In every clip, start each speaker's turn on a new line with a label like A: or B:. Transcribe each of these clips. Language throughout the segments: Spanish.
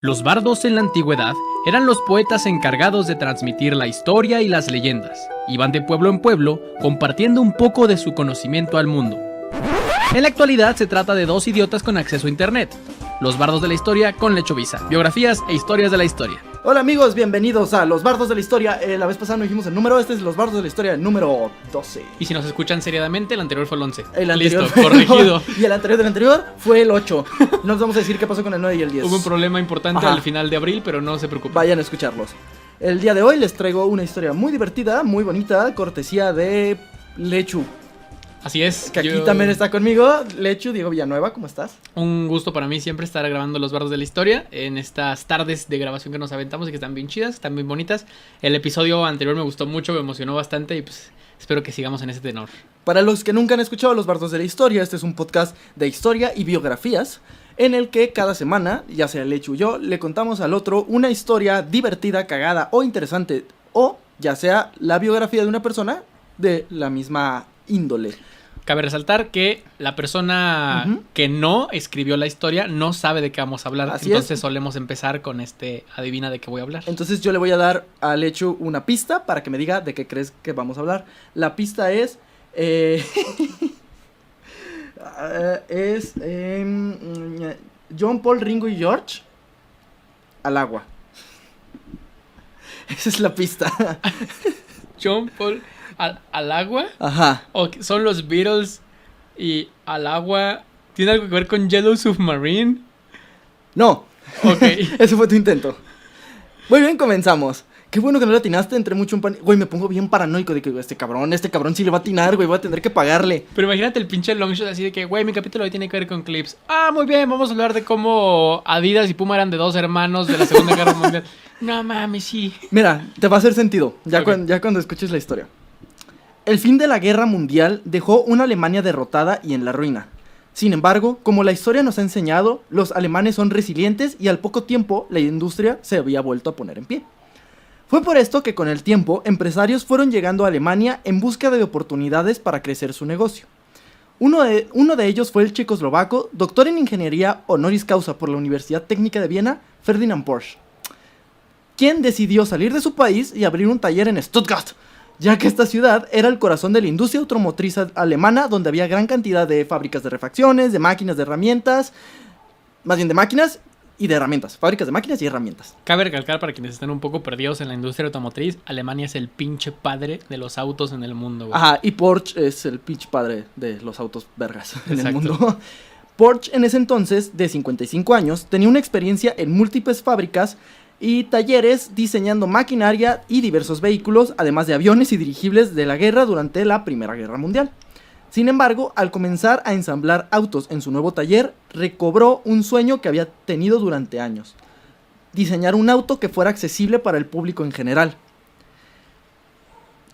A: Los bardos en la antigüedad eran los poetas encargados de transmitir la historia y las leyendas. Iban de pueblo en pueblo compartiendo un poco de su conocimiento al mundo. En la actualidad se trata de dos idiotas con acceso a internet. Los bardos de la historia con Lecho Visa, biografías e historias de la historia.
B: Hola amigos, bienvenidos a Los Bardos de la Historia. La vez pasada no dijimos el número, este es Los Bardos de la Historia número 12.
A: Y si nos escuchan seriadamente, el anterior fue el 11.
B: El anterior
A: Listo, corregido.
B: Y el anterior del anterior fue el 8. No nos vamos a decir qué pasó con el 9 y el 10.
A: Hubo un problema importante
B: Ajá.
A: al final de abril, pero no se preocupen.
B: Vayan a escucharlos. El día de hoy les traigo una historia muy divertida, muy bonita, cortesía de Lechu.
A: Así es.
B: Que aquí también está conmigo, Lechu, Diego Villanueva, ¿cómo estás?
A: Un gusto para mí siempre estar grabando Los Bardos de la Historia en estas tardes de grabación que nos aventamos y que están bien chidas, están bien bonitas. El episodio anterior me gustó mucho, me emocionó bastante y pues espero que sigamos en ese tenor.
B: Para los que nunca han escuchado Los Bardos de la Historia, este es un podcast de historia y biografías en el que cada semana, ya sea Lechu y yo, le contamos al otro una historia divertida, cagada o interesante, o ya sea la biografía de una persona de la misma índole.
A: Cabe resaltar que la persona que no escribió la historia no sabe de qué vamos a hablar.
B: Así
A: entonces
B: es.
A: solemos empezar con adivina de qué voy a hablar.
B: Entonces yo le voy a dar a Lechu una pista para que me diga de qué crees que vamos a hablar. La pista es... John, Paul, Ringo y George al agua. Esa es la pista.
A: John Paul al agua.
B: Ajá.
A: ¿O son los Beatles y al agua? ¿Tiene algo que ver con Yellow Submarine?
B: No.
A: Ok.
B: Ese fue tu intento. Muy bien, comenzamos. Qué bueno que no le atinaste, entre mucho un pan... Güey, me pongo bien paranoico de que este cabrón sí le va a atinar, güey, voy a tener que pagarle.
A: Pero imagínate el pinche long shot así de que, güey, mi capítulo hoy tiene que ver con clips. Ah, muy bien, vamos a hablar de cómo Adidas y Puma eran de dos hermanos de la Segunda Guerra Mundial. No mames, sí.
B: Mira, te va a hacer sentido, ya,
A: Ok.
B: ya cuando escuches la historia. El fin de la guerra mundial dejó una Alemania derrotada y en la ruina. Sin embargo, como la historia nos ha enseñado, los alemanes son resilientes y al poco tiempo la industria se había vuelto a poner en pie. Fue por esto que con el tiempo empresarios fueron llegando a Alemania en busca de oportunidades para crecer su negocio. Uno de ellos fue el checoslovaco, doctor en ingeniería honoris causa por la Universidad Técnica de Viena, Ferdinand Porsche, quien decidió salir de su país y abrir un taller en Stuttgart, ya que esta ciudad era el corazón de la industria automotriz alemana, donde había gran cantidad de fábricas de refacciones, de máquinas, de herramientas, más bien de máquinas y de herramientas, fábricas de máquinas y herramientas.
A: Cabe recalcar para quienes están un poco perdidos en la industria automotriz, Alemania es el pinche padre de los autos en el mundo, güey.
B: Ajá, y Porsche es el pinche padre de los autos vergas en el
A: Exacto.
B: mundo. Porsche en ese entonces, de 55 años, tenía una experiencia en múltiples fábricas y talleres diseñando maquinaria y diversos vehículos, además de aviones y dirigibles de la guerra durante la Primera Guerra Mundial. Sin embargo, al comenzar a ensamblar autos en su nuevo taller, recobró un sueño que había tenido durante años: diseñar un auto que fuera accesible para el público en general.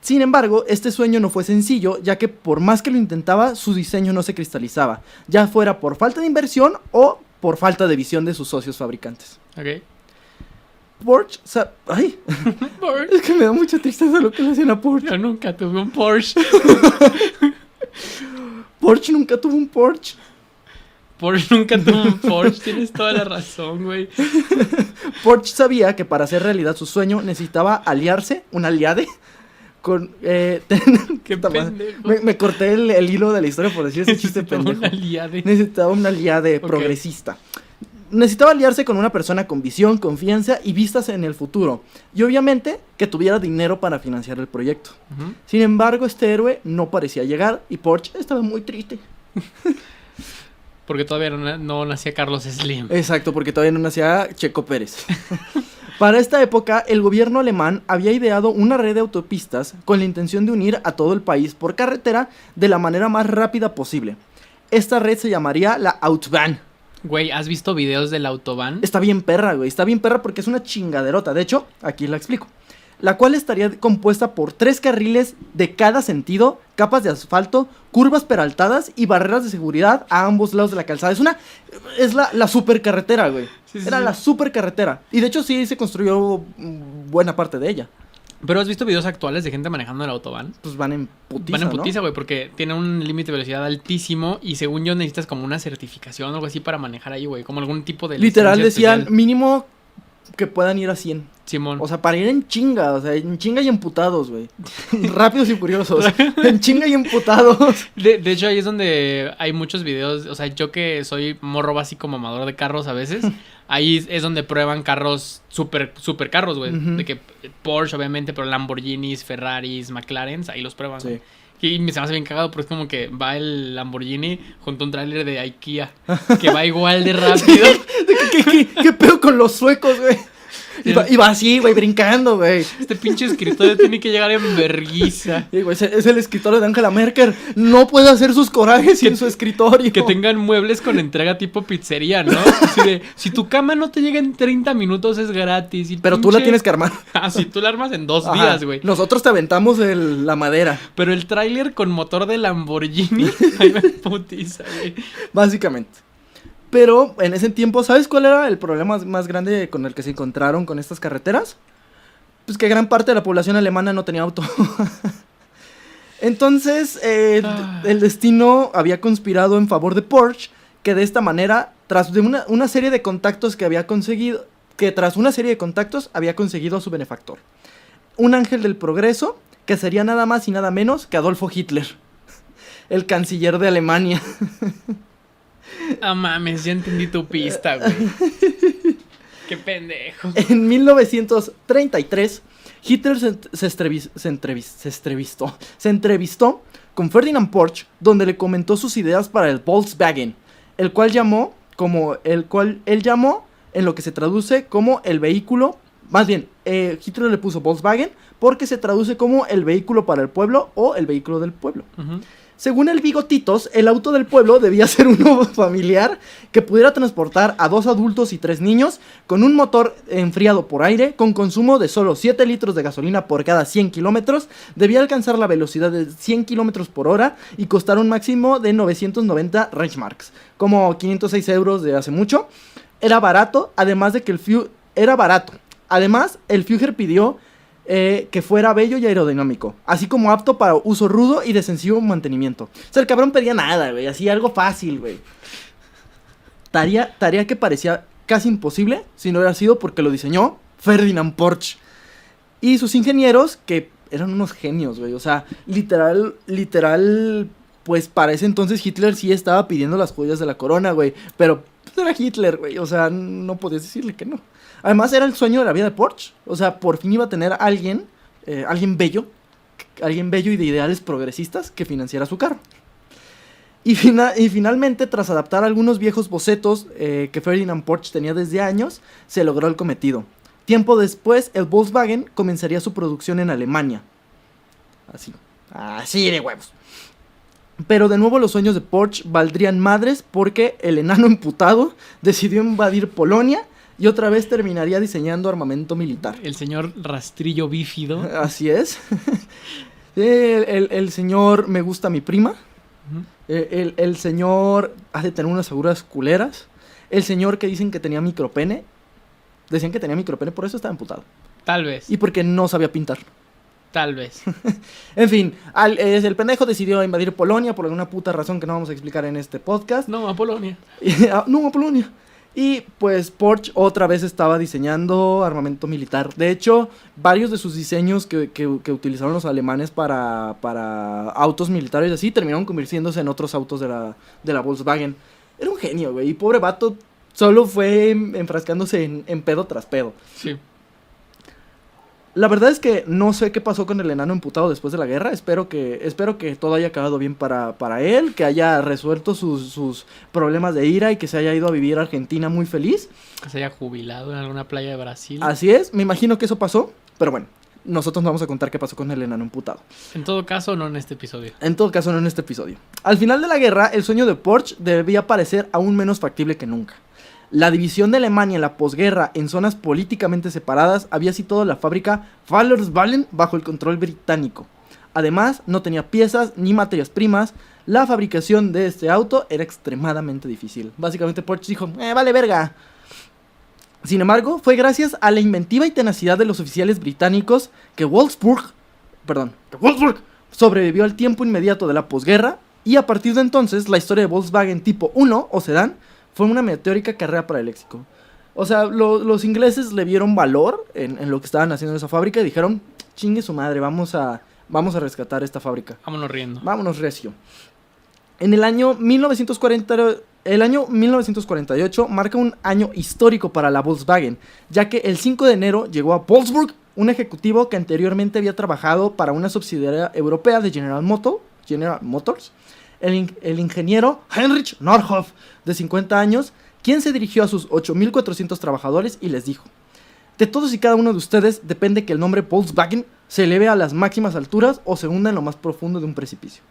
B: Sin embargo, este sueño no fue sencillo, ya que por más que lo intentaba, su diseño no se cristalizaba, ya fuera por falta de inversión o por falta de visión de sus socios fabricantes.
A: Ok.
B: Porsche, ay,
A: Porsche.
B: es que me da mucha tristeza lo que le hacían a Porsche.
A: Yo nunca tuve un Porsche.
B: Porsche nunca tuvo un Porsche.
A: Porsche nunca tuvo un Porsche. Tienes toda la razón, güey.
B: Porsche sabía que para hacer realidad su sueño necesitaba aliarse, un aliade, con...
A: Qué
B: puta madre.
A: pendejo.
B: Me corté el hilo de la historia por decir ese chiste
A: Necesitaba
B: pendejo.
A: una aliade.
B: Necesitaba un aliade
A: Ok.
B: progresista. Necesitaba aliarse con una persona con visión, confianza y vistas en el futuro. Y obviamente que tuviera dinero para financiar el proyecto.
A: Ujú.
B: Sin embargo, este héroe no parecía llegar y Porsche estaba muy triste.
A: Porque todavía no nacía Carlos Slim.
B: Exacto, porque todavía no nacía Checo Pérez. Para esta época, el gobierno alemán había ideado una red de autopistas con la intención de unir a todo el país por carretera de la manera más rápida posible. Esta red se llamaría la Autobahn.
A: Güey, ¿has visto videos del Autobahn?
B: Está bien perra, güey. Está bien perra porque es una chingaderota. De hecho, aquí la explico. La cual estaría compuesta por 3 carriles de cada sentido, capas de asfalto, curvas peraltadas y barreras de seguridad a ambos lados de la calzada. Es la supercarretera, güey.
A: Sí, sí,
B: Era
A: sí.
B: la supercarretera. Y de hecho sí se construyó buena parte de ella.
A: ¿Pero has visto videos actuales de gente manejando el Autobahn?
B: Pues van en putiza,
A: Van en
B: ¿no?
A: putiza, güey, porque tiene un límite de velocidad altísimo y según yo necesitas como una certificación o algo así para manejar ahí, güey, como algún tipo de
B: Literal
A: licencia
B: decían
A: especial.
B: mínimo que puedan ir a 100.
A: Simón.
B: O sea, para ir en chinga, o sea, en chinga y emputados, güey. Rápidos y furiosos. En chinga y emputados.
A: De hecho, ahí es donde hay muchos videos. O sea, yo que soy morro básico mamador de carros a veces, ahí es donde prueban carros super carros, güey.
B: Ujú.
A: De que Porsche, obviamente, pero Lamborghinis, Ferraris, McLarens, ahí los prueban,
B: Sí.
A: güey. Y me se me hace bien cagado porque es como que va el Lamborghini junto a un tráiler de IKEA que va igual de rápido.
B: ¿Qué pedo con los suecos, güey? Y va así, güey, brincando, güey.
A: Este pinche escritorio tiene que llegar en vergüenza.
B: Sí, güey, es el escritorio de Angela Merkel. No puede hacer sus corajes en su escritorio.
A: Que tengan muebles con entrega tipo pizzería, ¿no? Así de, si tu cama no te llega en 30 minutos es gratis. Y
B: Pero tú la tienes que armar.
A: Ah, si tú la armas en 2
B: Ajá.
A: días, güey.
B: Nosotros te aventamos la madera,
A: Pero el tráiler con motor de Lamborghini, ahí me putiza, güey.
B: básicamente. Pero en ese tiempo, ¿sabes cuál era el problema más grande con el que se encontraron con estas carreteras? Pues que gran parte de la población alemana no tenía auto. Entonces, el destino había conspirado en favor de Porsche, que de esta manera, tras de una serie de contactos que había conseguido, había conseguido a su benefactor. Un ángel del progreso, que sería nada más y nada menos que Adolfo Hitler, el canciller de Alemania.
A: Ah, mames, ya entendí tu pista, güey. Qué pendejo.
B: En 1933, Hitler se entrevistó con Ferdinand Porsche, donde le comentó sus ideas para el Volkswagen, el cual él llamó en lo que se traduce como el vehículo, más bien, Hitler le puso Volkswagen porque se traduce como el vehículo para el pueblo o el vehículo del pueblo.
A: Uh-huh.
B: Según el Bigotitos, el auto del pueblo debía ser uno familiar que pudiera transportar a 2 adultos y 3 niños, con un motor enfriado por aire, con consumo de solo 7 litros de gasolina por cada 100 kilómetros, debía alcanzar la velocidad de 100 kilómetros por hora y costar un máximo de 990 Reichsmarks, como 506 euros de hace mucho. Era barato, además de que el Führer pidió que fuera bello y aerodinámico, así como apto para uso rudo y de sencillo mantenimiento. O sea, el cabrón pedía nada, güey, así algo fácil, güey. Tarea que parecía casi imposible si no hubiera sido porque lo diseñó Ferdinand Porsche. Y sus ingenieros, que eran unos genios, güey. O sea, literal, pues para ese entonces Hitler sí estaba pidiendo las joyas de la corona, güey. Pero pues, era Hitler, güey. O sea, no podías decirle que no. Además, era el sueño de la vida de Porsche. O sea, por fin iba a tener alguien bello y de ideales progresistas que financiara su carro. Y finalmente, tras adaptar algunos viejos bocetos que Ferdinand Porsche tenía desde años, se logró el cometido. Tiempo después, el Volkswagen comenzaría su producción en Alemania. Así de huevos. Pero de nuevo los sueños de Porsche valdrían madres porque el enano emputado decidió invadir Polonia y otra vez terminaría diseñando armamento militar.
A: El señor rastrillo bífido.
B: Así es. El señor me gusta mi prima.
A: Uh-huh.
B: El señor ha de tener unas aguras culeras. El señor que dicen que tenía micropene. Decían que tenía micropene, por eso estaba emputado.
A: Tal vez.
B: Y porque no sabía pintar.
A: Tal vez.
B: En fin, el pendejo decidió invadir Polonia por alguna puta razón que no vamos a explicar en este podcast.
A: No, a Polonia.
B: No, a Polonia. Y pues Porsche otra vez estaba diseñando armamento militar. De hecho, varios de sus diseños que utilizaron los alemanes para autos militares y así terminaron convirtiéndose en otros autos de la Volkswagen. Era un genio, güey. Y pobre vato solo fue enfrascándose en pedo tras pedo.
A: Sí.
B: La verdad es que no sé qué pasó con el enano emputado después de la guerra. Espero que todo haya acabado bien para él, que haya resuelto sus problemas de ira y que se haya ido a vivir a Argentina muy feliz.
A: Que se haya jubilado en alguna playa de Brasil.
B: Así es, me imagino que eso pasó, pero bueno, nosotros vamos a contar qué pasó con el enano emputado.
A: En todo caso, no en este episodio.
B: En todo caso, no en este episodio. Al final de la guerra, el sueño de Porsche debía parecer aún menos factible que nunca. La división de Alemania en la posguerra en zonas políticamente separadas había situado la fábrica Fallerswallen bajo el control británico. Además, no tenía piezas ni materias primas. La fabricación de este auto era extremadamente difícil. Básicamente Porsche dijo, vale verga. Sin embargo, fue gracias a la inventiva y tenacidad de los oficiales británicos que Wolfsburg sobrevivió al tiempo inmediato de la posguerra, y a partir de entonces la historia de Volkswagen tipo 1 o sedán fue una meteórica carrera para el éxito. O sea, los ingleses le vieron valor en lo que estaban haciendo en esa fábrica y dijeron, chingue su madre, vamos a rescatar esta fábrica.
A: Vámonos riendo.
B: Vámonos recio. En el año 1948 marca un año histórico para la Volkswagen, ya que el 5 de enero llegó a Wolfsburg un ejecutivo que anteriormente había trabajado para una subsidiaria europea de General Motors, el ingeniero Heinrich Nordhoff, de 50 años, quien se dirigió a sus 8.400 trabajadores y les dijo: de todos y cada uno de ustedes depende que el nombre Volkswagen se eleve a las máximas alturas o se hunda en lo más profundo de un precipicio.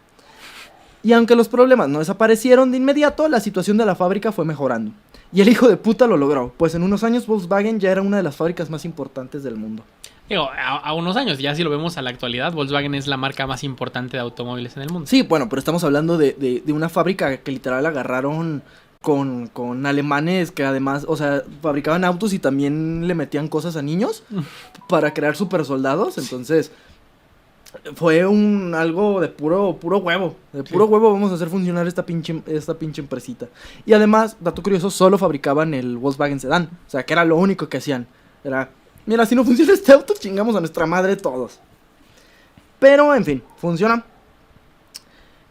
B: Y aunque los problemas no desaparecieron de inmediato, la situación de la fábrica fue mejorando. Y el hijo de puta lo logró, pues en unos años Volkswagen ya era una de las fábricas más importantes del mundo.
A: Digo, a unos años, ya si lo vemos a la actualidad, Volkswagen es la marca más importante de automóviles en el mundo.
B: Sí, bueno, pero estamos hablando de una fábrica que literal agarraron con alemanes que además, o sea, fabricaban autos y también le metían cosas a niños para crear super soldados, entonces fue algo de puro huevo. De puro huevo vamos a hacer funcionar esta pinche empresita. Y además, dato curioso, solo fabricaban el Volkswagen Sedán. O sea, que era lo único que hacían. Era, mira, si no funciona este auto, chingamos a nuestra madre todos. Pero, en fin, funciona.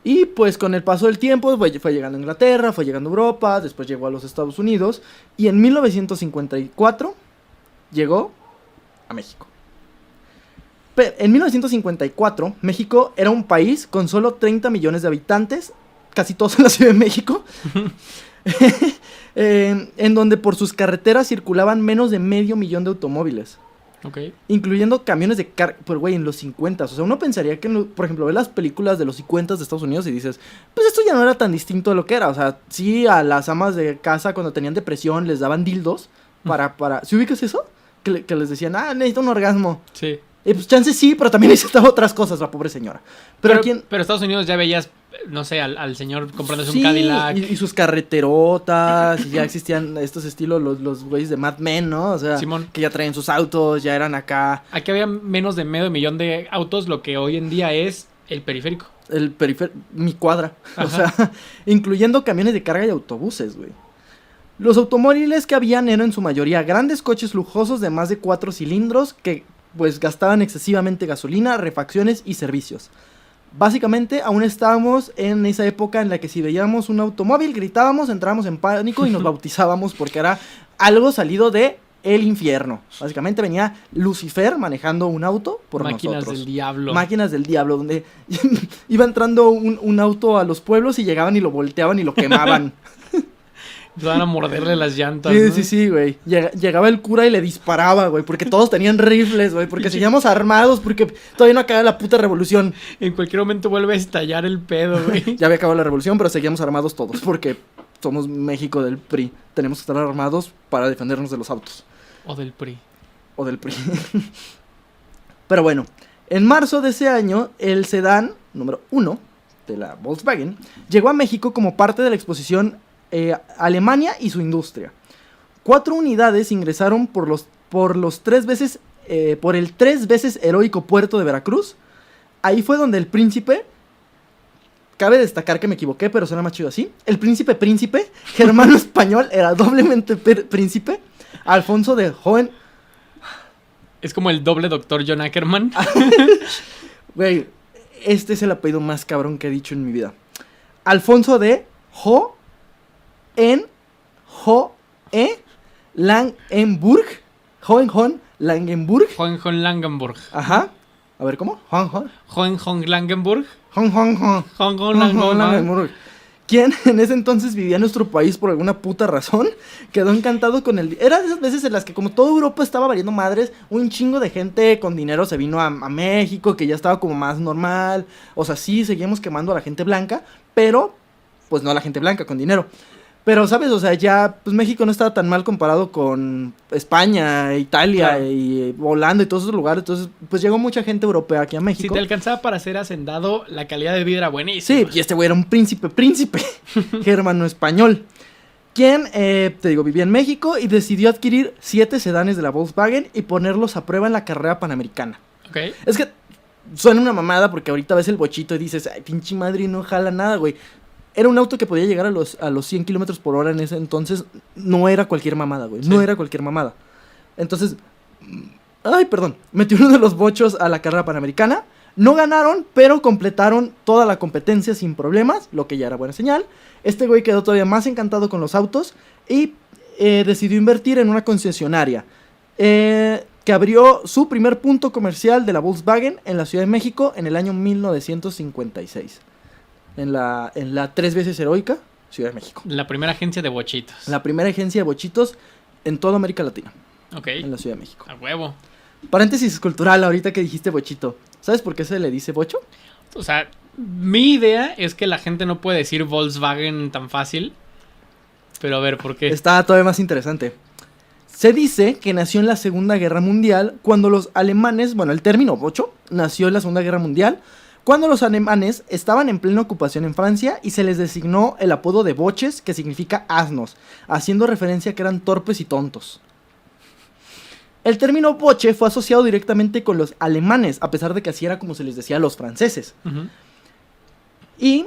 B: Y pues con el paso del tiempo fue llegando a Inglaterra, fue llegando a Europa, después llegó a los Estados Unidos. Y en 1954 llegó a México. En 1954, México era un país con solo 30 millones de habitantes, casi todos en la Ciudad de México, en donde por sus carreteras circulaban menos de 500,000 de automóviles.
A: Okay.
B: Incluyendo camiones de carga, pero güey, en los 50. O sea, uno pensaría que, por ejemplo, ves las películas de los 50 de Estados Unidos y dices, pues esto ya no era tan distinto de lo que era. O sea, sí, a las amas de casa cuando tenían depresión les daban dildos para ¿sí ubicas eso? Que les decían, necesito un orgasmo.
A: Sí.
B: Y pues chance sí, pero también necesitaba otras cosas la pobre señora. Pero
A: Estados Unidos ya veías, no sé, al señor comprándose
B: sí,
A: un Cadillac.
B: Y sus carreterotas, y ya existían estos estilos, los güeyes de Mad Men, ¿no? O sea,
A: Simón.
B: Que ya traían sus autos, ya eran acá.
A: Aquí había menos de 500,000 de autos, lo que hoy en día es el periférico.
B: Mi cuadra.
A: Ajá.
B: O sea, incluyendo camiones de carga y autobuses, güey. Los automóviles que habían eran en su mayoría grandes coches lujosos de más de 4 cilindros que pues gastaban excesivamente gasolina, refacciones y servicios. Básicamente aún estábamos en esa época en la que si veíamos un automóvil gritábamos, entrábamos en pánico y nos bautizábamos porque era algo salido de el infierno. Básicamente venía Lucifer manejando un auto por
A: Máquinas
B: nosotros.
A: del diablo.
B: Máquinas del diablo, donde iba entrando un auto a los pueblos y llegaban y lo volteaban y lo quemaban.
A: Van a morderle las llantas,
B: Sí,
A: ¿no?
B: sí, güey. Llegaba el cura y le disparaba, güey, porque todos tenían rifles, güey, porque seguíamos armados, porque todavía no acaba la puta revolución.
A: En cualquier momento vuelve a estallar el pedo, güey.
B: Ya había acabado la revolución, pero seguíamos armados todos, porque somos México del PRI. Tenemos que estar armados para defendernos de los autos.
A: O del PRI.
B: O del PRI. Pero bueno, en marzo de ese año, el sedán número 1 de la Volkswagen llegó a México como parte de la exposición Alemania y su industria. 4 unidades ingresaron por el 3 veces heroico puerto de Veracruz. Ahí fue donde el príncipe, cabe destacar que me equivoqué, pero suena más chido así, el príncipe germano español, era doblemente príncipe, Alfonso de Hohen.
A: Es como el doble doctor John Ackerman.
B: Güey, este es el apellido más cabrón que he dicho en mi vida. Alfonso de Langenburg. Langenburg.
A: Hohenzollern-Langenburg.
B: Ajá. A ver, ¿cómo?
A: Hohenzollern-Langenburg.
B: Langenburg. Quien en ese entonces vivía en nuestro país por alguna puta razón, quedó encantado con el... Era de esas veces en las que como toda Europa estaba valiendo madres, un chingo de gente con dinero se vino a México, que ya estaba como más normal. O sea, sí, seguíamos quemando a la gente blanca, pero pues no a la gente blanca con dinero. Pero, ¿sabes? O sea, ya pues México no estaba tan mal comparado con España, Italia, claro, y Holanda y todos esos lugares. Entonces, pues llegó mucha gente europea aquí a México.
A: Si te alcanzaba para ser hacendado, la calidad de vida era buenísima.
B: Sí, y este güey era un príncipe germano español. Quien, te digo, vivía en México y decidió adquirir 7 sedanes de la Volkswagen y ponerlos a prueba en la carrera panamericana.
A: Ok.
B: Es que suena una mamada porque ahorita ves el bochito y dices, ay, pinche madre, no jala nada, güey. Era un auto que podía llegar a los 100 kilómetros por hora en ese entonces. No era cualquier mamada, güey. No era cualquier mamada. Entonces, metió uno de los bochos a la carrera panamericana. No ganaron, pero completaron toda la competencia sin problemas, lo que ya era buena señal. Este güey quedó todavía más encantado con los autos y decidió invertir en una concesionaria que abrió su primer punto comercial de la Volkswagen en la Ciudad de México en el año 1956. En la 3 veces heroica Ciudad de México.
A: La primera agencia de bochitos.
B: La primera agencia de bochitos en toda América Latina.
A: Ok.
B: En la Ciudad de México.
A: A huevo.
B: Paréntesis cultural, ahorita que dijiste bochito. ¿Sabes por qué se le dice bocho?
A: O sea, mi idea es que la gente no puede decir Volkswagen tan fácil. Pero a ver, ¿por qué?
B: Está todavía más interesante. Se dice que nació en la Segunda Guerra Mundial cuando los alemanes, bueno, el término bocho nació en la Segunda Guerra Mundial cuando los alemanes estaban en plena ocupación en Francia y se les designó el apodo de boches, que significa asnos, haciendo referencia a que eran torpes y tontos. El término boche fue asociado directamente con los alemanes, a pesar de que así era como se les decía a los franceses.
A: Uh-huh.
B: Y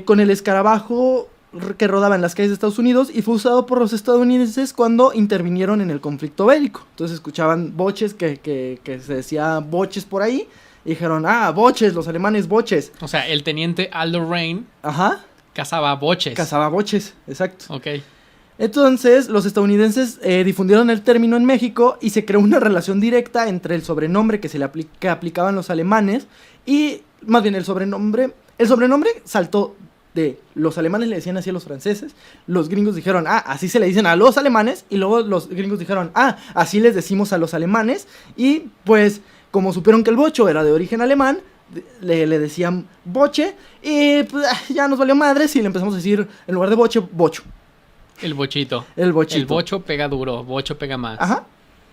B: con el escarabajo que rodaba en las calles de Estados Unidos y fue usado por los estadounidenses cuando intervinieron en el conflicto bélico. Entonces escuchaban boches que se decía boches por ahí y dijeron, boches, los alemanes boches.
A: O sea, el teniente Aldo Rain cazaba boches.
B: Cazaba boches, exacto.
A: Ok.
B: Entonces, los estadounidenses difundieron el término en México y se creó una relación directa entre el sobrenombre que que aplicaban los alemanes y, más bien, el sobrenombre saltó de los alemanes le decían así a los franceses, los gringos dijeron, así se le dicen a los alemanes, y luego los gringos dijeron, así les decimos a los alemanes, y pues, como supieron que el bocho era de origen alemán, le decían boche, y pues, ya nos valió madres y le empezamos a decir, en lugar de boche, bocho.
A: El bochito.
B: El bochito.
A: El bocho pega duro, bocho pega más.
B: Ajá.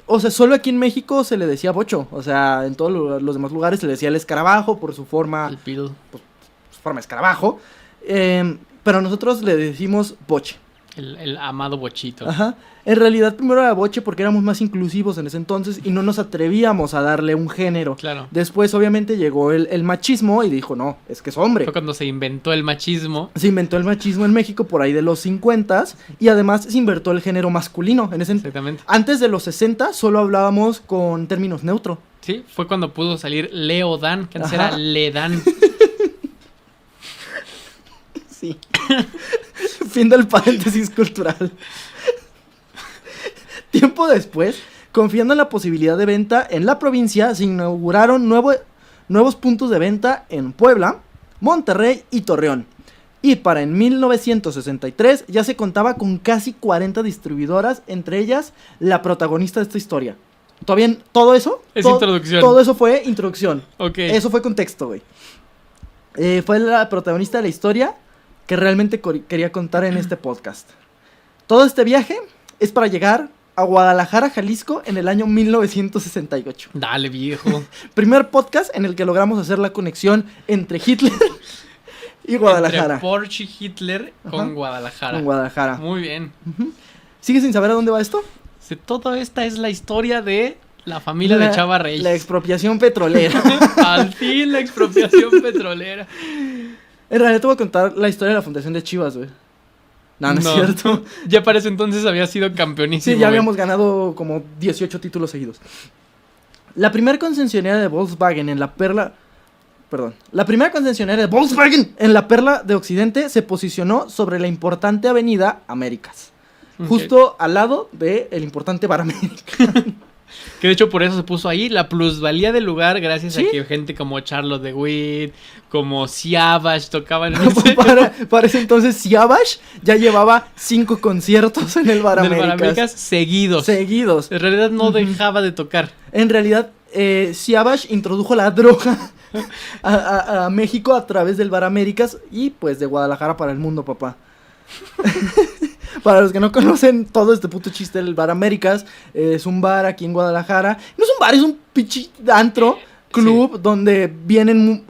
B: O sea, solo aquí en México se le decía bocho. O sea, en todos los demás lugares se le decía el escarabajo por su forma.
A: El pil.
B: Pues, su forma escarabajo. Pero nosotros le decimos boche.
A: El amado bochito.
B: Ajá. En realidad primero era boche porque éramos más inclusivos en ese entonces y no nos atrevíamos a darle un género.
A: Claro.
B: Después obviamente llegó el machismo y dijo, no, es que es hombre.
A: Fue cuando se inventó el machismo.
B: Se inventó el machismo en México por ahí de los 50s y además se inventó el género masculino.
A: Exactamente.
B: Antes de los 60 solo hablábamos con términos neutro.
A: Sí, fue cuando pudo salir Leo Dan, que antes era Ledan.
B: Sí. Fin del paréntesis cultural. Tiempo después, confiando en la posibilidad de venta en la provincia, se inauguraron nuevos puntos de venta en Puebla, Monterrey y Torreón. Y para en 1963 ya se contaba con casi 40 distribuidoras, entre ellas la protagonista de esta historia. ¿Todavía todo eso?
A: Es introducción.
B: Todo eso fue introducción.
A: Ok.
B: Eso fue contexto, güey. Fue la protagonista de la historia que realmente quería contar en este podcast. Todo este viaje es para llegar a Guadalajara, Jalisco, en el año 1968.
A: Dale, viejo.
B: Primer podcast en el que logramos hacer la conexión entre Hitler y Guadalajara.
A: Entre Porsche y Hitler con Guadalajara.
B: Con Guadalajara.
A: Muy bien.
B: ¿Sigues sin saber a dónde va esto?
A: Toda esta es la historia de la familia de Chava Reyes.
B: La expropiación petrolera.
A: Al fin, la expropiación petrolera.
B: En realidad te voy a contar la historia de la fundación de Chivas, güey. No es cierto.
A: Ya para ese entonces había sido campeonísimo.
B: Sí, ya habíamos ganado como 18 títulos seguidos. La primera concesionaria de Volkswagen en la perla... Perdón. La primera concesionaria de Volkswagen en la perla de Occidente se posicionó sobre la importante avenida Américas. Okay. Justo al lado del importante Bar América.
A: Que de hecho por eso se puso ahí la plusvalía del lugar, gracias a que gente como Charlotte de Witt, como Siavash tocaban en
B: para ese entonces Siavash ya llevaba 5 conciertos en el Bar Américas.
A: Seguidos. En realidad no dejaba de tocar.
B: En realidad Siavash introdujo la droga a México a través del Bar Américas y pues de Guadalajara para el mundo, papá. Para los que no conocen todo este puto chiste del Bar Américas, es un bar aquí en Guadalajara. No es un bar, es un pinche antro, club, donde vienen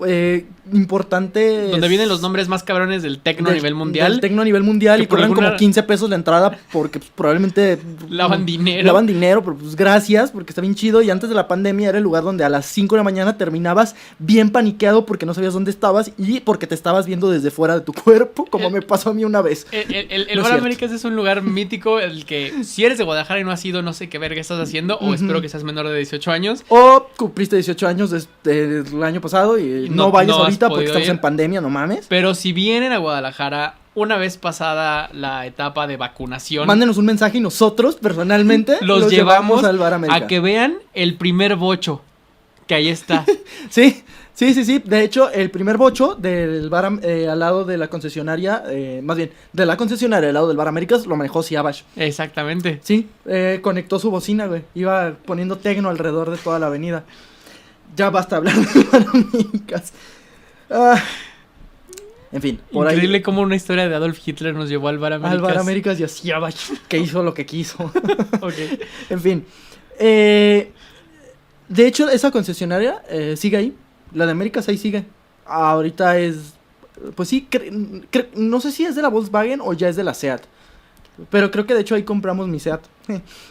B: importantes...
A: Donde vienen los nombres más cabrones del tecno a nivel mundial.
B: Del tecno a nivel mundial,
A: que
B: y cobran
A: alguna...
B: como 15 pesos la entrada porque pues, probablemente...
A: Lavan dinero,
B: pero pues gracias, porque está bien chido. Y antes de la pandemia era el lugar donde a las 5 de la mañana terminabas bien paniqueado porque no sabías dónde estabas y porque te estabas viendo desde fuera de tu cuerpo, como me pasó a mí una vez.
A: El Bar Américas es un lugar mítico, el que si eres de Guadalajara y no has ido, no sé qué verga estás haciendo, o espero que seas menor de 18 años.
B: O cumpliste 18 años desde el año pasado y no vayas ahorita porque estamos en pandemia, no mames.
A: Pero si vienen a Guadalajara una vez pasada la etapa de vacunación,
B: mándenos un mensaje y nosotros personalmente
A: los llevamos
B: al Bar América
A: a que vean el primer bocho, que ahí está.
B: Sí. De hecho, el primer bocho del bar al lado de la concesionaria, más bien, de la concesionaria al lado del Bar Américas, lo manejó Siabash.
A: Exactamente.
B: Sí, conectó su bocina, güey. Iba poniendo tecno alrededor de toda la avenida. Ya basta hablar del Bar Américas. En fin,
A: por increíble cómo una historia de Adolf Hitler nos llevó al Bar Américas.
B: Al Bar Américas y a Siabash, que hizo lo que quiso.
A: Okay.
B: En fin. De hecho, esa concesionaria sigue ahí. La de Américas ahí sigue. Ahorita es... Pues sí, no sé si es de la Volkswagen o ya es de la SEAT. Pero creo que de hecho ahí compramos mi SEAT.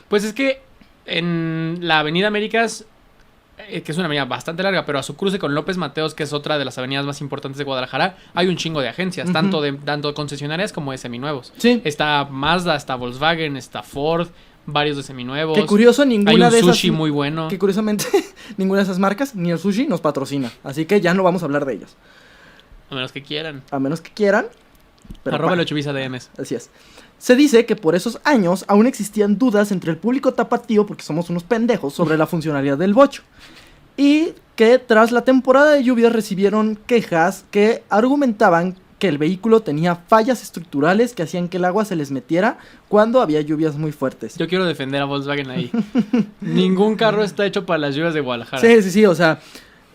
A: Pues es que en la Avenida Américas, que es una avenida bastante larga, pero a su cruce con López Mateos, que es otra de las avenidas más importantes de Guadalajara, hay un chingo de agencias, tanto concesionarias como de seminuevos.
B: Sí.
A: Está Mazda, está Volkswagen, está Ford, varios de seminuevos.
B: Qué curioso, ninguna de esas...
A: Hay un sushi muy bueno.
B: Que curiosamente, ninguna de esas marcas, ni el sushi, nos patrocina. Así que ya no vamos a hablar de ellas.
A: A menos que quieran.
B: Pero
A: @8visadms.
B: Así es. Se dice que por esos años aún existían dudas entre el público tapatío, porque somos unos pendejos, sobre la funcionalidad del bocho. Y que tras la temporada de lluvias recibieron quejas que argumentaban que el vehículo tenía fallas estructurales que hacían que el agua se les metiera cuando había lluvias muy fuertes.
A: Yo quiero defender a Volkswagen ahí. Ningún carro está hecho para las lluvias de Guadalajara.
B: Sí, o sea...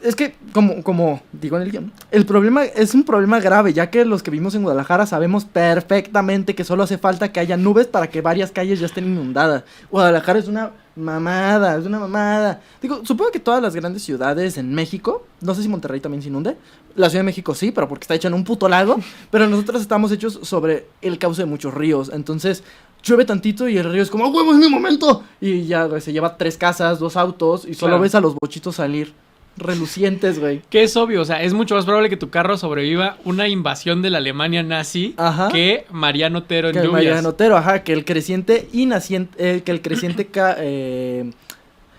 B: Es que, como digo en el guión, el problema es un problema grave, ya que los que vivimos en Guadalajara sabemos perfectamente que solo hace falta que haya nubes para que varias calles ya estén inundadas. Guadalajara es una mamada. Digo, supongo que todas las grandes ciudades en México, no sé si Monterrey también se inunde, la Ciudad de México sí, pero porque está hecha en un puto lago, pero nosotros estamos hechos sobre el cauce de muchos ríos, entonces... Llueve tantito y el río es como, ¡ah, huevo, es mi momento! Y ya, güey, se lleva 3 casas, 2 autos y solo ves a los bochitos salir. Relucientes, güey.
A: Que es obvio, o sea, es mucho más probable que tu carro sobreviva una invasión de la Alemania nazi que Mariano Otero en lluvias.
B: Mariano Otero, que el creciente y naciente, que el creciente,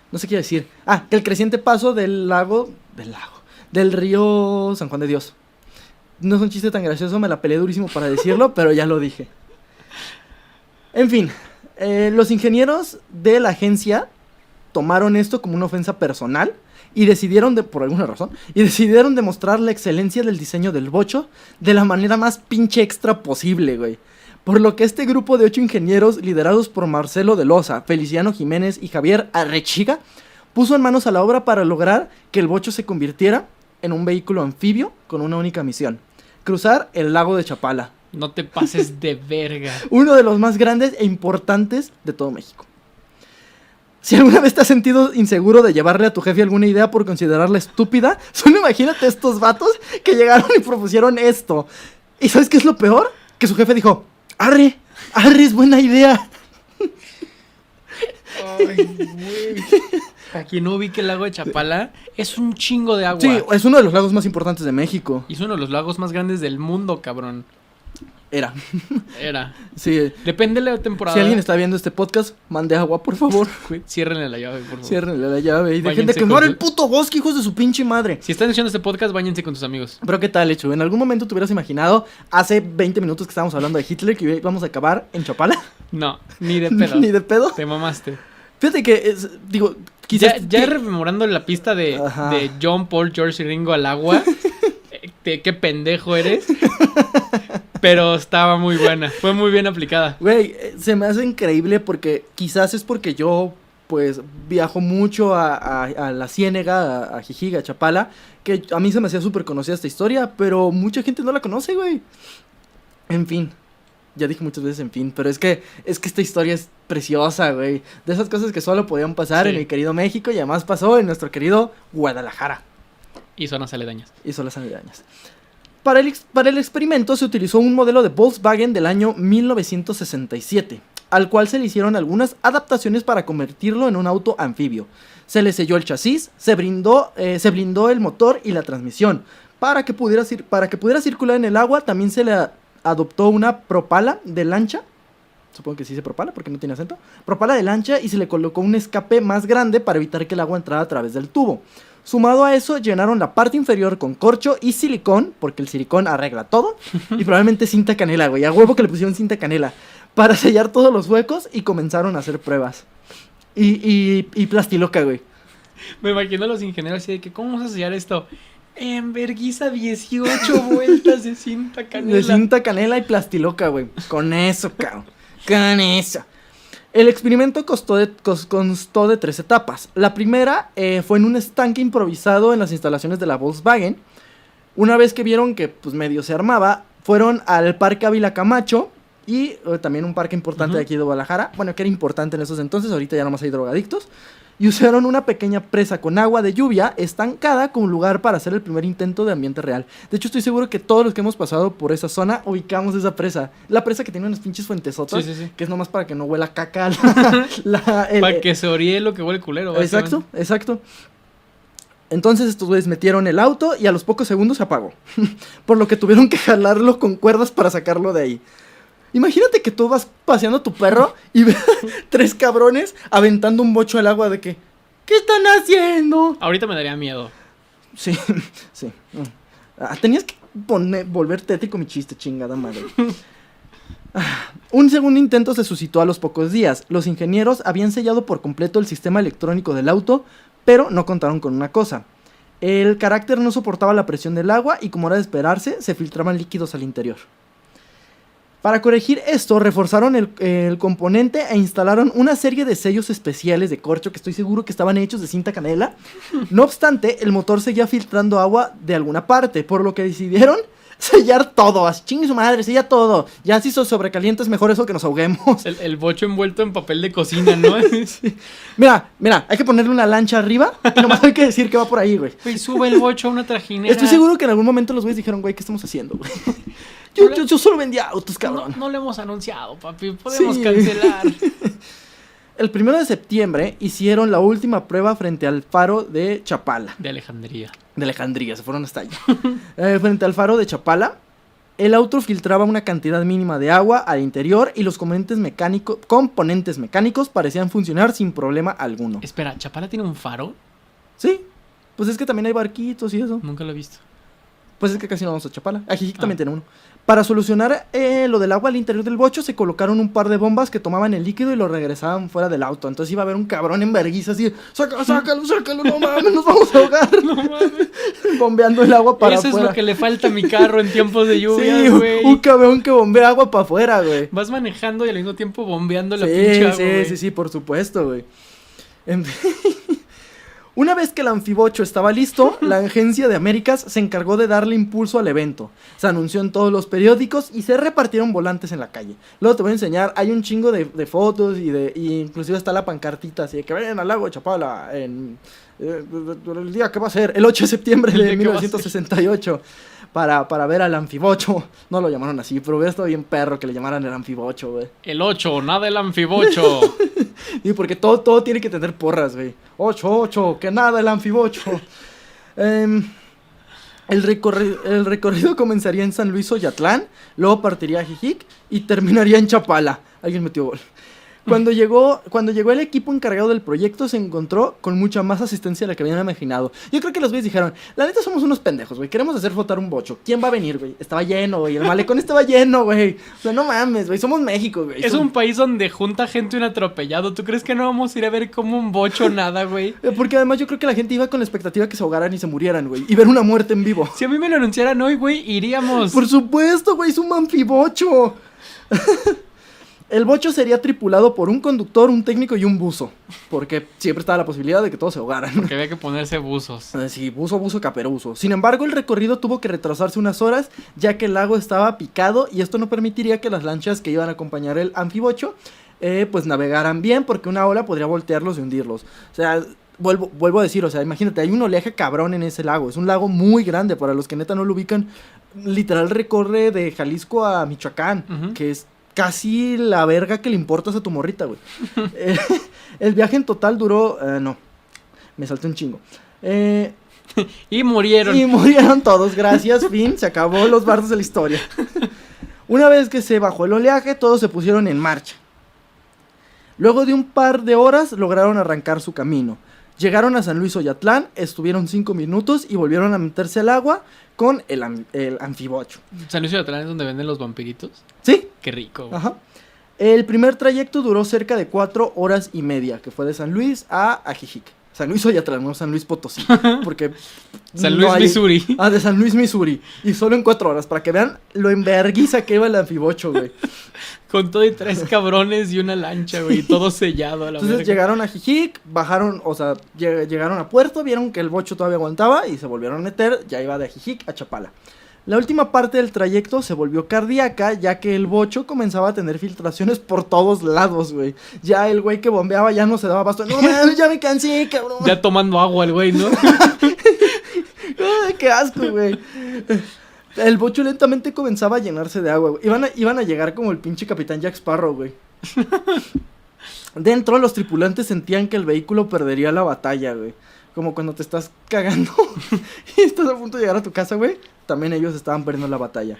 B: no sé qué decir. Que el creciente paso del río San Juan de Dios. No es un chiste tan gracioso, me la peleé durísimo para decirlo, pero ya lo dije. En fin, los ingenieros de la agencia tomaron esto como una ofensa personal y decidieron, por alguna razón, demostrar la excelencia del diseño del bocho de la manera más pinche extra posible, güey. Por lo que este grupo de 8 ingenieros, liderados por Marcelo de Loza, Feliciano Jiménez y Javier Arrechiga, puso en manos a la obra para lograr que el bocho se convirtiera en un vehículo anfibio con una única misión: cruzar el lago de Chapala.
A: No te pases de verga.
B: Uno de los más grandes e importantes de todo México. Si alguna vez te has sentido inseguro de llevarle a tu jefe alguna idea por considerarla estúpida, solo imagínate estos vatos que llegaron y propusieron esto. ¿Y sabes qué es lo peor? Que su jefe dijo, arre, es buena idea.
A: Ay, güey. Aquí no vi que el lago de Chapala es un chingo de agua.
B: Sí, es uno de los lagos más importantes de México.
A: Y es uno de los lagos más grandes del mundo, cabrón.
B: Era.
A: Sí. Depende de la temporada.
B: Si alguien está viendo este podcast, mande agua, por favor.
A: Ciérrenle la llave, por favor.
B: Ciérrenle la llave y dejen de quemar el puto bosque, hijos de su pinche madre.
A: Si están escuchando este podcast, báñense con tus amigos.
B: Pero ¿qué tal, Hecho? ¿En algún momento te hubieras imaginado, hace 20 minutos que estábamos hablando de Hitler, que íbamos a acabar en Chapala?
A: No, ni de pedo.
B: Ni de pedo.
A: Te mamaste.
B: Fíjate que, digo, quizás...
A: Ya rememorando la pista de John, Paul, George y Ringo al agua, qué pendejo eres. Pero estaba muy buena, fue muy bien aplicada.
B: Güey, se me hace increíble porque quizás es porque yo, pues, viajo mucho a la Ciénega, a Jijiga, a Chapala, que a mí se me hacía súper conocida esta historia, pero mucha gente no la conoce, güey. En fin, ya dije muchas veces en fin, pero es que esta historia es preciosa, güey. De esas cosas que solo podían pasar en mi querido México y además pasó en nuestro querido Guadalajara.
A: Y zonas aledañas.
B: Y zonas aledañas. Para el experimento se utilizó un modelo de Volkswagen del año 1967, al cual se le hicieron algunas adaptaciones para convertirlo en un auto anfibio. Se le selló el chasis, se blindó el motor y la transmisión. Para que pudiera circular en el agua, también se le adoptó una propala de lancha. Supongo que sí se propala porque no tiene acento. Propala de lancha, y se le colocó un escape más grande para evitar que el agua entrara a través del tubo. Sumado a eso, llenaron la parte inferior con corcho y silicón, porque el silicón arregla todo. Y probablemente cinta canela, güey. A huevo que le pusieron cinta canela para sellar todos los huecos, y comenzaron a hacer pruebas. Y plastiloca, güey.
A: Me imagino a los ingenieros así de que, ¿cómo vamos a sellar esto? En vergüenza 18 vueltas de cinta canela.
B: De cinta canela y plastiloca, güey. Con eso, cabrón. Con eso. El experimento constó de 3 etapas. La primera fue en un estanque improvisado en las instalaciones de la Volkswagen. Una vez que vieron que pues medio se armaba, fueron al Parque Ávila Camacho, y también un parque importante de aquí de Guadalajara. Bueno, que era importante en esos entonces, ahorita ya nomás hay drogadictos. Y usaron una pequeña presa con agua de lluvia estancada como lugar para hacer el primer intento de ambiente real. De hecho, estoy seguro que todos los que hemos pasado por esa zona ubicamos esa presa. La presa que tiene unas pinches fuentesotas,
A: sí.
B: que es nomás para que no huela caca.
A: Para que se oríe lo que huele culero.
B: Exacto. Entonces estos güeyes metieron el auto y a los pocos segundos se apagó. Por lo que tuvieron que jalarlo con cuerdas para sacarlo de ahí. Imagínate que tú vas paseando a tu perro y ves 3 cabrones aventando un bocho al agua de que, ¿qué están haciendo?
A: Ahorita me daría miedo.
B: Sí. Tenías que volver tétrico mi chiste, chingada madre. Un segundo intento se suscitó a los pocos días. Los ingenieros habían sellado por completo el sistema electrónico del auto, pero no contaron con una cosa. El carácter no soportaba la presión del agua, y como era de esperarse, se filtraban líquidos al interior. Para corregir esto, reforzaron el componente e instalaron una serie de sellos especiales de corcho que estoy seguro que estaban hechos de cinta canela. No obstante, el motor seguía filtrando agua de alguna parte, por lo que decidieron sellar todo. Así, chingue su madre, sella todo. Ya si sobrecalienta es mejor eso que nos ahoguemos.
A: El bocho envuelto en papel de cocina, ¿no?
B: Sí. Mira, hay que ponerle una lancha arriba y nomás hay que decir que va por ahí, güey.
A: Y sube el bocho a una trajinera.
B: Estoy seguro que en algún momento los güeyes dijeron, güey, ¿qué estamos haciendo, güey? Yo solo vendía autos, cabrón.
A: No lo hemos anunciado, papi. Podemos cancelar.
B: El 1 de septiembre hicieron la última prueba frente al faro de Chapala.
A: De Alejandría,
B: se fueron hasta allá. Frente al faro de Chapala, el auto filtraba una cantidad mínima de agua al interior, y los componentes mecánicos parecían funcionar sin problema alguno.
A: Espera, ¿Chapala tiene un faro?
B: Sí, pues es que también hay barquitos y eso.
A: Nunca lo he visto.
B: Pues es que casi no vamos a Chapala. Aquí también tiene uno. Para solucionar lo del agua al interior del bocho, se colocaron un par de bombas que tomaban el líquido y lo regresaban fuera del auto. Entonces iba a haber un cabrón en vergüenza así, sácalo, no mames, nos vamos a ahogar. No mames. Bombeando el agua para afuera.
A: Eso es lo que le falta a mi carro en tiempos de lluvia, güey.
B: Sí, un cabrón que bombea agua para afuera, güey.
A: Vas manejando y al mismo tiempo bombeando la pinche agua, güey.
B: Sí, por supuesto, güey. Una vez que el anfibocho estaba listo, la Agencia de Américas se encargó de darle impulso al evento. Se anunció en todos los periódicos y se repartieron volantes en la calle. Luego te voy a enseñar, hay un chingo de fotos y inclusive está la pancartita así de que vayan al lago de Chapala en el día que va a ser, el 8 de septiembre de 1968. Para ver al anfibocho. No lo llamaron así, pero hubiera estado bien perro que le llamaran el anfibocho, güey.
A: El 8, nada el anfibocho.
B: Y porque todo tiene que tener porras, güey. 8, que nada el anfibocho. El recorrido comenzaría en San Luis Oyatlán, luego partiría a Jijic y terminaría en Chapala. Alguien metió gol. Cuando llegó el equipo encargado del proyecto, se encontró con mucha más asistencia de la que habían imaginado. Yo creo que los güeyes dijeron, la neta somos unos pendejos, güey, queremos hacer flotar un bocho. ¿Quién va a venir, güey? Estaba lleno, güey, el malecón estaba lleno, güey. O sea, no mames, güey, somos México, güey.
A: Es un país donde junta gente un atropellado. ¿Tú crees que no vamos a ir a ver como un bocho nada, güey?
B: Porque además yo creo que la gente iba con la expectativa que se ahogaran y se murieran, güey, y ver una muerte en vivo.
A: Si a mí me lo anunciaran hoy, güey, iríamos.
B: Por supuesto, güey, es un anfibocho. El bocho sería tripulado por un conductor, un técnico y un buzo, porque siempre estaba la posibilidad de que todos se ahogaran.
A: Porque había que ponerse buzos.
B: Sí, buzo, caperuso. Sin embargo, el recorrido tuvo que retrasarse unas horas, ya que el lago estaba picado, y esto no permitiría que las lanchas que iban a acompañar el anfibocho pues navegaran bien, porque una ola podría voltearlos y hundirlos. O sea, vuelvo a decir, o sea, imagínate, hay un oleaje cabrón en ese lago. Es un lago muy grande, para los que neta no lo ubican. Literal recorre de Jalisco a Michoacán, que es casi la verga que le importas a tu morrita, güey. El viaje en total duró... no, me salté un chingo.
A: Y murieron.
B: Y murieron todos, gracias, fin, se acabó los bardos de la historia. Una vez que se bajó el oleaje, todos se pusieron en marcha. Luego de un par de horas lograron arrancar su camino. Llegaron a San Luis Oyatlán, estuvieron 5 minutos y volvieron a meterse al agua con el anfibocho.
A: ¿San Luis Oyatlán es donde venden los vampiritos?
B: ¿Sí?
A: Qué rico. Güey.
B: Ajá. El primer trayecto duró cerca de 4 horas y media, que fue de San Luis a Ajijic. San Luis Oyatlán, no San Luis Potosí, porque...
A: San Luis, Missouri.
B: De San Luis, Missouri. Y solo en 4 horas, para que vean lo enverguiza que iba el anfibocho, güey.
A: Con todo y 3 cabrones y una lancha, güey, todo sellado a la
B: Entonces
A: verga.
B: llegaron a Jijic, bajaron, o sea, llegaron a puerto, vieron que el bocho todavía aguantaba y se volvieron a meter, ya iba de Jijic a Chapala. La última parte del trayecto se volvió cardíaca, ya que el bocho comenzaba a tener filtraciones por todos lados, güey. Ya el güey que bombeaba ya no se daba abasto. No, man, ya me cansé, cabrón.
A: Ya tomando agua el güey, ¿no?
B: Ay, qué asco, güey. El bocho lentamente comenzaba a llenarse de agua, güey. Iban a llegar como el pinche Capitán Jack Sparrow, güey. Dentro, los tripulantes sentían que el vehículo perdería la batalla, güey. Como cuando te estás cagando y estás a punto de llegar a tu casa, güey. También ellos estaban perdiendo la batalla.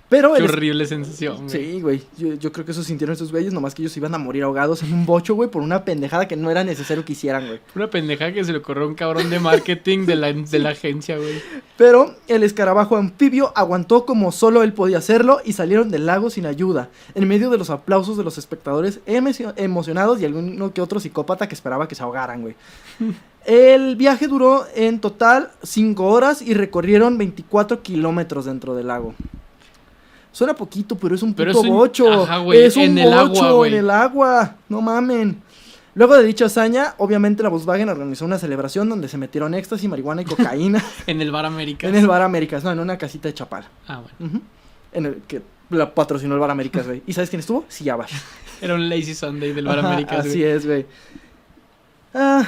B: Pero
A: qué horrible sensación, güey.
B: Sí, güey. Yo creo que eso sintieron esos güeyes, nomás que ellos iban a morir ahogados en un bocho, güey, por una pendejada que no era necesario que hicieran, güey.
A: Una pendejada que se le ocurrió a un cabrón de marketing de la agencia, güey.
B: Pero el escarabajo anfibio aguantó como solo él podía hacerlo y salieron del lago sin ayuda, en medio de los aplausos de los espectadores emocionados y alguno que otro psicópata que esperaba que se ahogaran, güey. El viaje duró en total 5 horas y recorrieron 24 kilómetros dentro del lago. Suena poquito, pero es un puto bocho.
A: Ajá, güey,
B: es un
A: en el
B: bocho
A: agua, güey.
B: en el agua. No mamen. Luego de dicha hazaña, obviamente la Volkswagen organizó una celebración donde se metieron éxtasis, marihuana y cocaína.
A: En el Bar Américas.
B: En el Bar Américas, no, en una casita de Chapala.
A: Ah, bueno.
B: En el que la patrocinó el Bar Américas, güey. ¿Y sabes quién estuvo? Siabash.
A: Era un Lazy Sunday del Bar Américas, güey.
B: Así es, güey.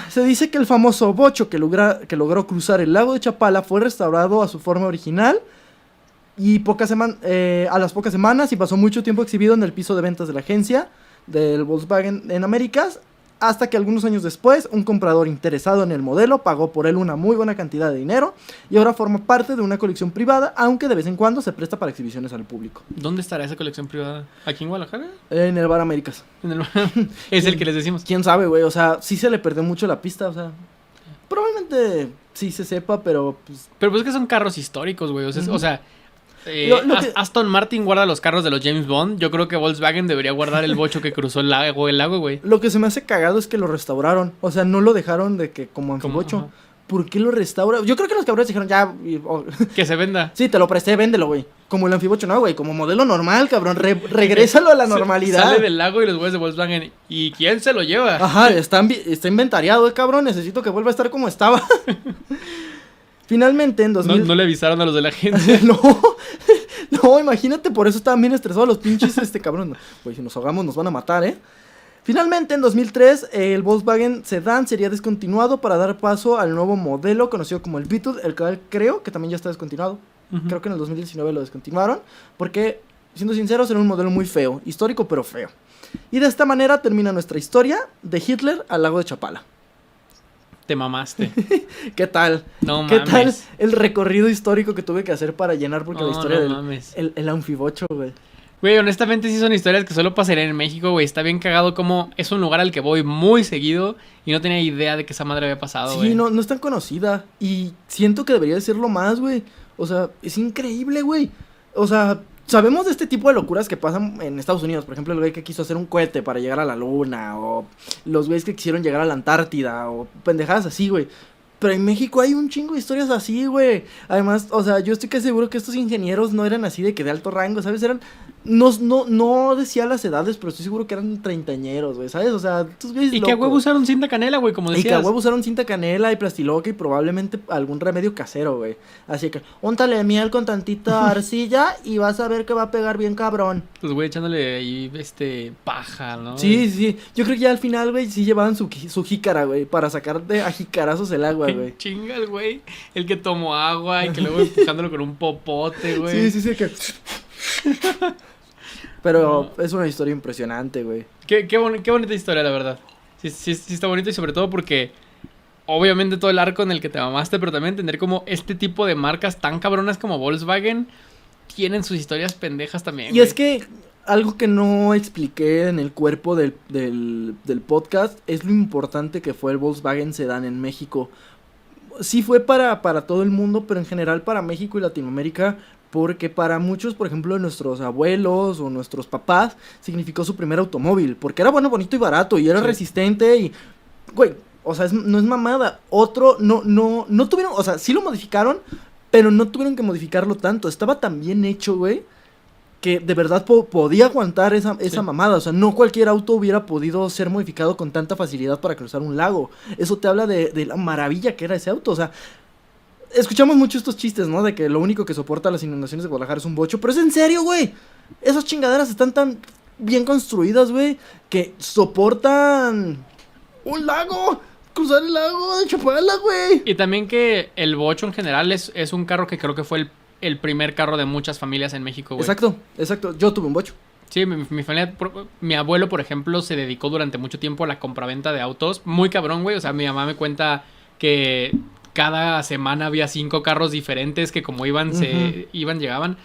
B: Se dice que el famoso bocho que logró cruzar el lago de Chapala fue restaurado a su forma original y a las pocas semanas y pasó mucho tiempo exhibido en el piso de ventas de la agencia del Volkswagen en Américas, hasta que algunos años después un comprador interesado en el modelo pagó por él una muy buena cantidad de dinero y ahora forma parte de una colección privada, aunque de vez en cuando se presta para exhibiciones al público.
A: ¿Dónde estará esa colección privada? ¿Aquí en Guadalajara?
B: En el Bar Américas.
A: Es el que les decimos.
B: ¿Quién sabe, güey? O sea, sí se le perdió mucho la pista, o sea, probablemente sí se sepa, pero pues...
A: Pero pues es que son carros históricos, güey. O sea, Aston Martin guarda los carros de los James Bond. Yo creo que Volkswagen debería guardar el bocho que cruzó el lago, güey.
B: Lo que se me hace cagado es que lo restauraron. O sea, no lo dejaron de que como anfibocho. ¿Por qué lo restaura? Yo creo que los cabrones dijeron ya...
A: Que se venda.
B: Sí, te lo presté, véndelo, güey. Como el anfibocho, no, güey. Como modelo normal, cabrón. Regrésalo a la normalidad.
A: Sale del lago y los güeyes de Volkswagen. ¿Y quién se lo lleva?
B: Ajá, está inventariado, cabrón. Necesito que vuelva a estar como estaba. Finalmente, en 2000...
A: No le avisaron a los de la agencia.
B: No, imagínate, por eso estaban bien estresados los pinches, cabrón. Pues si nos ahogamos nos van a matar, ¿eh? Finalmente, en 2003, el Volkswagen Sedán sería descontinuado para dar paso al nuevo modelo conocido como el Beetle, el cual creo que también ya está descontinuado. Creo que en el 2019 lo descontinuaron, porque, siendo sinceros, era un modelo muy feo, histórico pero feo. Y de esta manera termina nuestra historia de Hitler al lago de Chapala.
A: Te mamaste.
B: ¿Qué tal?
A: No
B: ¿Qué
A: mames.
B: tal el recorrido histórico que tuve que hacer para llenar? Porque la historia el anfibocho, güey.
A: Güey, honestamente sí son historias que solo pasarían en México, güey. Está bien cagado como es un lugar al que voy muy seguido y no tenía idea de que esa madre había pasado, güey.
B: Sí, no es tan conocida y siento que debería decirlo más, güey. O sea, es increíble, güey. O sea, sabemos de este tipo de locuras que pasan en Estados Unidos. Por ejemplo, el güey que quiso hacer un cohete para llegar a la luna, o los güeyes que quisieron llegar a la Antártida, o pendejadas así, güey. Pero en México hay un chingo de historias así, güey. Además, o sea, yo estoy casi seguro que estos ingenieros no eran así de que de alto rango, ¿sabes? Eran No decía las edades, pero estoy seguro que eran treintañeros, güey, ¿sabes? O sea, estos güeyes
A: Y que a
B: locos.
A: huevo usaron cinta canela, güey, como
B: Y que a
A: decías.
B: huevo usaron cinta canela y plastiloca y probablemente algún remedio casero, güey. Así que, úntale miel con tantita arcilla y vas a ver que va a pegar bien cabrón.
A: Pues, güey, echándole ahí, paja, ¿no?
B: Sí, sí, sí. Yo creo que ya al final, güey, sí llevaban su jícara, güey, para sacar a jicarazos el agua, güey.
A: Chinga el güey, el que tomó agua y que luego empujándolo con un popote, güey.
B: Sí, sí, sí, que... Pero es una historia impresionante, güey.
A: Qué bonita historia, la verdad. Sí está bonito y sobre todo porque obviamente todo el arco en el que te mamaste, pero también entender como este tipo de marcas tan cabronas como Volkswagen tienen sus historias pendejas también.
B: Y es que algo que no expliqué en el cuerpo del podcast es lo importante que fue el Volkswagen Sedán en México. Sí fue para todo el mundo, pero en general para México y Latinoamérica, porque para muchos, por ejemplo, nuestros abuelos o nuestros papás, significó su primer automóvil, porque era bueno, bonito y barato, y era resistente, y, güey, o sea, no es mamada. Otro, no tuvieron, o sea, sí lo modificaron, pero no tuvieron que modificarlo tanto, estaba tan bien hecho, güey, que de verdad podía aguantar esa mamada. O sea, no cualquier auto hubiera podido ser modificado con tanta facilidad para cruzar un lago. Eso te habla de la maravilla que era ese auto. O sea, escuchamos mucho estos chistes, ¿no? De que lo único que soporta las inundaciones de Guadalajara es un bocho. Pero es en serio, güey. Esas chingaderas están tan bien construidas, güey, que soportan un lago. Cruzar el lago de Chapala, güey.
A: Y también que el bocho en general es un carro que creo que fue el primer carro de muchas familias en México, güey.
B: Exacto. Yo tuve un bocho.
A: Sí, mi familia, mi abuelo, por ejemplo, se dedicó durante mucho tiempo a la compraventa de autos. Muy cabrón, güey. O sea, mi mamá me cuenta que cada semana había 5 carros diferentes que como iban, llegaban.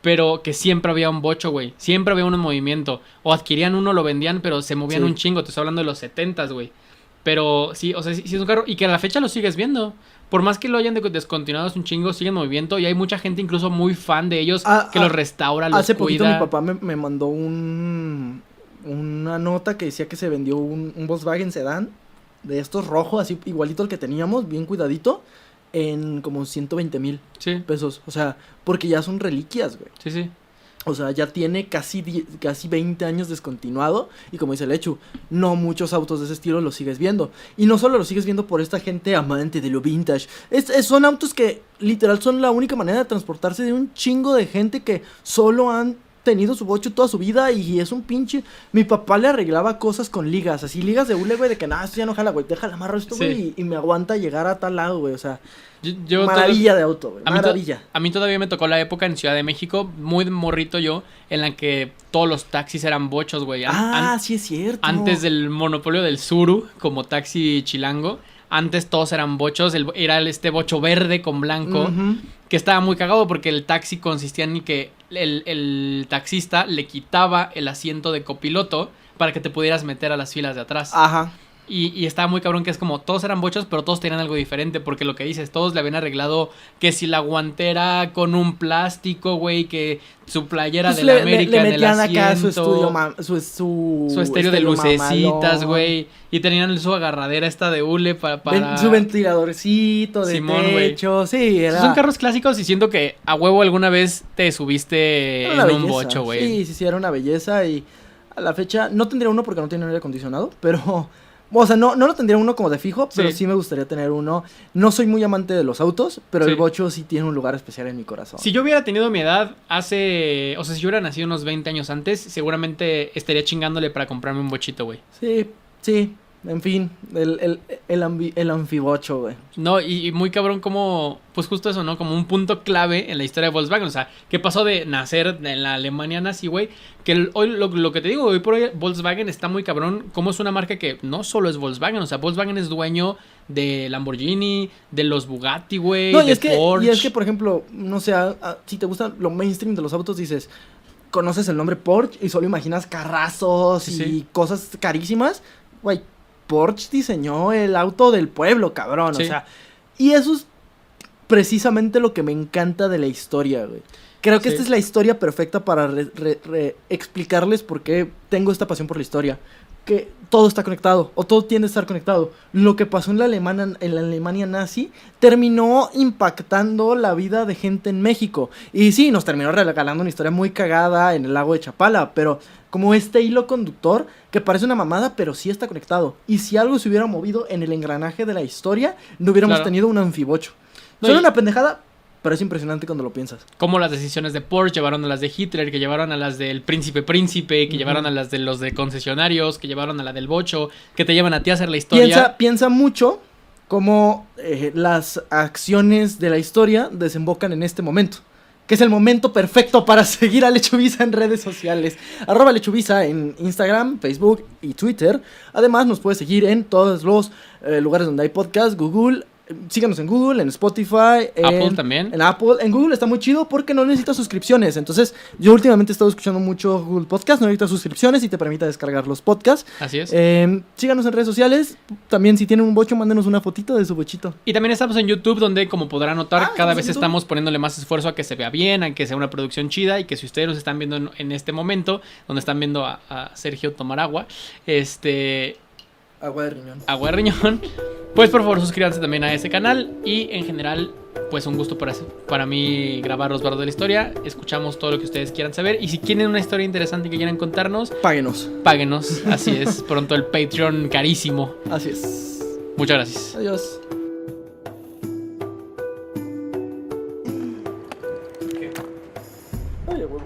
A: Pero que siempre había un bocho, güey. Siempre había un movimiento. O adquirían uno, lo vendían, pero se movían un chingo. Te estoy hablando de los 70s, güey. Pero sí, o sea, sí es un carro. Y que a la fecha lo sigues viendo. Por más que lo hayan descontinuado, es un chingo, sigue en movimiento. Y hay mucha gente incluso muy fan de ellos que los restaura, los
B: hace
A: cuida.
B: Hace poquito mi papá me mandó una nota que decía que se vendió un Volkswagen Sedán de estos rojos, así igualito al que teníamos, bien cuidadito, en como 120,000 pesos. O sea, porque ya son reliquias, güey.
A: Sí, sí.
B: O sea, ya tiene casi 20 años descontinuado. Y como dice Lechu, no muchos autos de ese estilo los sigues viendo. Y no solo los sigues viendo por esta gente amante de lo vintage. Son autos que literal son la única manera de transportarse de un chingo de gente que solo han tenido su bocho toda su vida. Y es un pinche... Mi papá le arreglaba cosas con ligas. Así ligas de hule, güey, de que nada, esto ya no jala, güey. Déjala amarro esto, güey, y me aguanta llegar a tal lado, güey. O sea... maravilla de auto, güey. Maravilla.
A: A mí todavía me tocó la época en Ciudad de México, muy morrito yo, en la que todos los taxis eran bochos, güey.
B: Sí es cierto.
A: Antes del monopolio del Suru, como taxi chilango, antes todos eran bochos. Era este bocho verde con blanco, que estaba muy cagado porque el taxi consistía en que el taxista le quitaba el asiento de copiloto para que te pudieras meter a las filas de atrás.
B: Ajá.
A: Y estaba muy cabrón que es como, todos eran bochos, pero todos tenían algo diferente, porque lo que dices, todos le habían arreglado que si la guantera con un plástico, güey, que su playera pues de la América en el asiento. Acá
B: su estudio,
A: su estéreo de lucecitas, güey, y tenían su agarradera esta de hule para...
B: su ventiladorcito de Simón, techo, wey. Sí, era...
A: Son carros clásicos y siento que a huevo alguna vez te subiste en un bocho, güey.
B: Sí, era una belleza y a la fecha no tendría uno porque no tiene aire acondicionado, pero... O sea, no lo tendría uno como de fijo, pero sí me gustaría tener uno. No soy muy amante de los autos, pero el bocho sí tiene un lugar especial en mi corazón.
A: Si yo hubiera tenido mi edad o sea, si yo hubiera nacido unos 20 años antes, seguramente estaría chingándole para comprarme un bochito, güey.
B: Sí. En fin, el anfibocho, güey.
A: No, y muy cabrón como, pues justo eso, ¿no? Como un punto clave en la historia de Volkswagen. O sea, ¿qué pasó de nacer en la Alemania nazi, güey? Que hoy, lo que te digo, hoy por hoy Volkswagen está muy cabrón. Como es una marca que no solo es Volkswagen. O sea, Volkswagen es dueño de Lamborghini, de los Bugatti, güey, de Porsche.
B: Y es que, por ejemplo, no sé, si te gusta lo mainstream de los autos, dices... Conoces el nombre Porsche y solo imaginas carrazos y cosas carísimas. Güey, Porsche diseñó el auto del pueblo, cabrón, o sea, y eso es precisamente lo que me encanta de la historia, güey. Creo que esta es la historia perfecta para explicarles por qué tengo esta pasión por la historia. que todo está conectado, o todo tiende a estar conectado. Lo que pasó en la Alemania nazi terminó impactando la vida de gente en México. Y sí, nos terminó regalando una historia muy cagada en el lago de Chapala, pero como este hilo conductor que parece una mamada, pero sí está conectado. Y si algo se hubiera movido en el engranaje de la historia, no hubiéramos tenido un anfibocho. Suena una pendejada, pero es impresionante cuando lo piensas.
A: Como las decisiones de Porsche llevaron a las de Hitler, que llevaron a las del Príncipe, que llevaron a las de los de concesionarios, que llevaron a la del Bocho, que te llevan a ti a hacer la historia.
B: Piensa mucho cómo las acciones de la historia desembocan en este momento. Que es el momento perfecto para seguir a Lechuvisa en redes sociales. @Lechuvisa en Instagram, Facebook y Twitter. Además, nos puedes seguir en todos los lugares donde hay podcast, Google. Síganos en Google, en Spotify,
A: Apple también.
B: En Apple, en Google está muy chido porque no necesitas suscripciones. Entonces, yo últimamente he estado escuchando mucho Google Podcast, no necesitas suscripciones y te permite descargar los podcasts.
A: Así es.
B: Síganos en redes sociales. También si tienen un bocho, mándenos una fotito de su bochito.
A: Y también estamos en YouTube, donde como podrán notar, cada vez estamos poniéndole más esfuerzo a que se vea bien, a que sea una producción chida y que si ustedes nos están viendo en este momento, donde están viendo a Sergio tomar agua,
B: Agua de riñón.
A: Agua de riñón. Pues por favor suscríbanse también a ese canal. Y en general, pues un gusto para mí grabar Los Bardos de la Historia. Escuchamos todo lo que ustedes quieran saber. Y si tienen una historia interesante que quieran contarnos, páguenos. Así es. Pronto el Patreon carísimo.
B: Así es.
A: Muchas gracias.
B: Adiós. Ay, huevo.